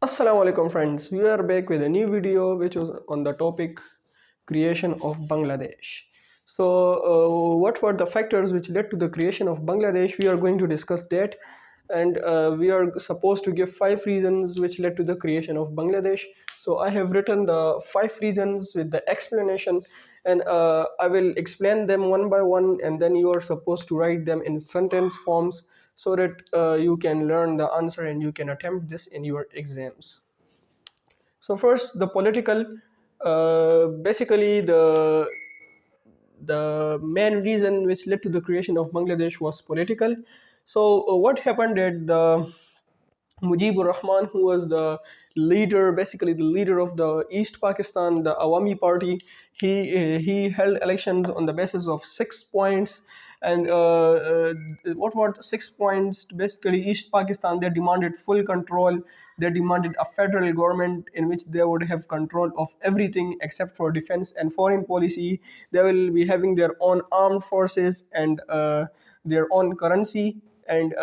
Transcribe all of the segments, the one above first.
Assalamu alaikum friends, we are back with a new video which was on the topic creation of Bangladesh. What were the factors which led to the creation of Bangladesh? We are going to discuss that, and we are supposed to give 5 reasons which led to the creation of Bangladesh. So I have written the 5 reasons with the explanation, and I will explain them one by one, and then you are supposed to write them in sentence forms so that you can learn the answer and you can attempt this in your exams. So first, the political. Basically, the main reason which led to the creation of Bangladesh was political. What happened at the Mujibur Rahman, who was the leader, basically the leader of the East Pakistan, the Awami Party, he held elections on the basis of 6 points. And what were the 6 points? Basically, East Pakistan, they demanded full control. They demanded a federal government in which they would have control of everything except for defense and foreign policy. They will be having their own armed forces and their own currency. And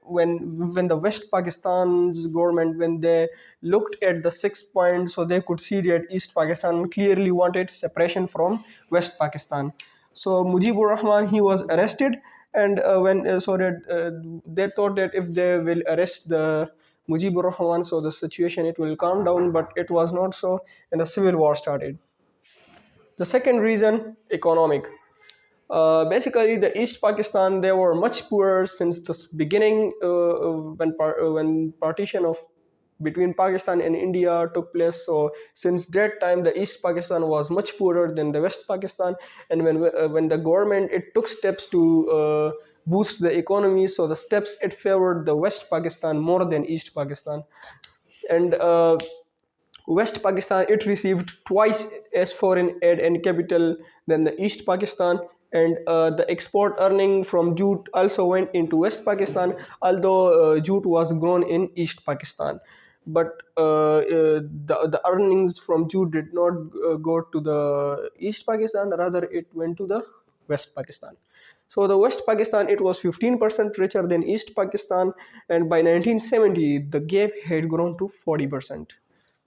when the West Pakistan's government, when they looked at the 6 points, so they could see that East Pakistan clearly wanted separation from West Pakistan. So Mujibur Rahman, he was arrested, and when so that they thought that if they will arrest the Mujibur Rahman, so the situation it will calm down, but it was not so, and a civil war started. The second reason, economic. Basically, the East Pakistan, they were much poorer since the beginning, when partition of between Pakistan and India took place. So since that time, the East Pakistan was much poorer than the West Pakistan. And when the government it took steps to boost the economy, so the steps it favored the West Pakistan more than East Pakistan. And West Pakistan, it received twice as foreign aid and capital than the East Pakistan, and the export earning from jute also went into West Pakistan, although jute was grown in East Pakistan. But the earnings from jute did not go to the East Pakistan, rather it went to the West Pakistan. So the West Pakistan, it was 15% richer than East Pakistan, and by 1970 the gap had grown to 40%.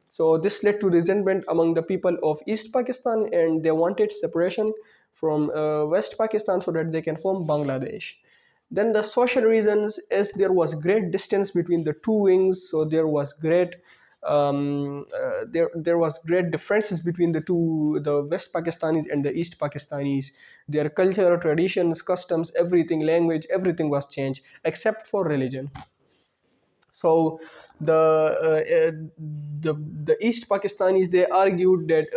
So this led to resentment among the people of East Pakistan, and they wanted separation from West Pakistan so that they can form Bangladesh. Then the social reasons, as there was great distance between the two wings, so there was there was great differences between the West Pakistanis and the East Pakistanis. Their culture, traditions, customs, everything, language, everything was changed except for religion. So the East Pakistanis, they argued that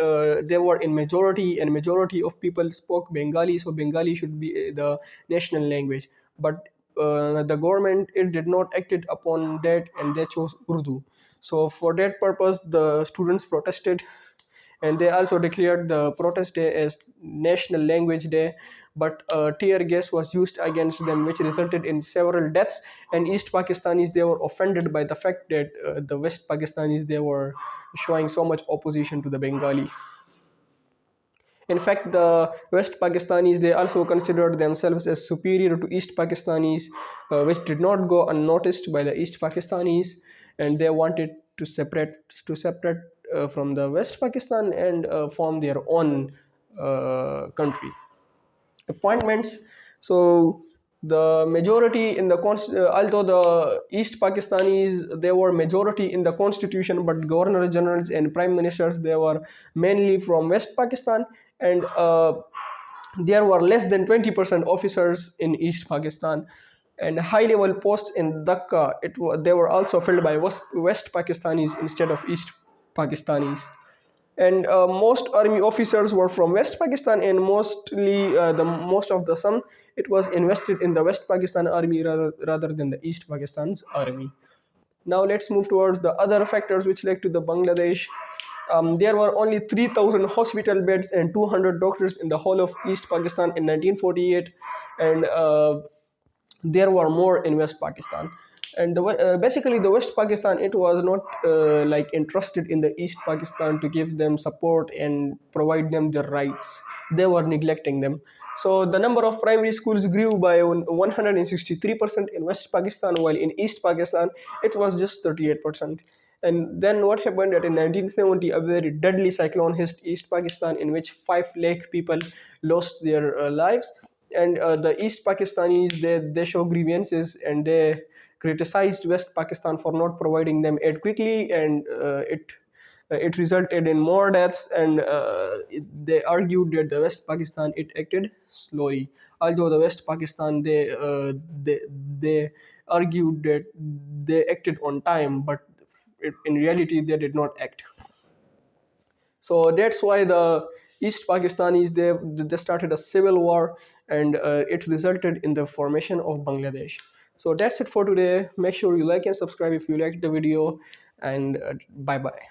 they were in majority, and majority of people spoke Bengali, so Bengali should be the national language. But the government, it did not acted upon that, and they chose Urdu. So for that purpose, the students protested, and they also declared the protest day as National Language Day. But tear gas was used against them, which resulted in several deaths. And East Pakistanis, they were offended by the fact that the West Pakistanis, they were showing so much opposition to the Bengali. In fact, the West Pakistanis, they also considered themselves as superior to East Pakistanis, which did not go unnoticed by the East Pakistanis, and they wanted to separate from the West Pakistan and form their own country. Appointments. So the majority in the although the East Pakistanis, they were majority in the constitution, but governor generals and prime ministers, they were mainly from West Pakistan. And there were less than 20% officers in East Pakistan, and high level posts in Dhaka, they were also filled by West Pakistanis instead of East Pakistanis. And most army officers were from West Pakistan, and mostly the most of the sum, it was invested in the West Pakistan army, rather than the East Pakistan's army. Now let's move towards the other factors which led to the Bangladesh. There were only 3,000 hospital beds and 200 doctors in the whole of East Pakistan in 1948, and there were more in West Pakistan. And basically, the West Pakistan, it was not like interested in the East Pakistan to give them support and provide them their rights. They were neglecting them. So the number of primary schools grew by 163% in West Pakistan, while in East Pakistan it was just 38%. And then what happened that in 1970, a very deadly cyclone hit East Pakistan, in which 5 lakh people lost their lives. And the East Pakistanis, they show grievances, and they criticized West Pakistan for not providing them aid quickly, and it resulted in more deaths. And they argued that the West Pakistan, it acted slowly, although the West Pakistan, they argued that they acted on time, but in reality they did not act. So that's why the East Pakistanis, they started a civil war, and it resulted in the formation of Bangladesh. So that's it for today. Make sure you like and subscribe if you liked the video, and bye bye.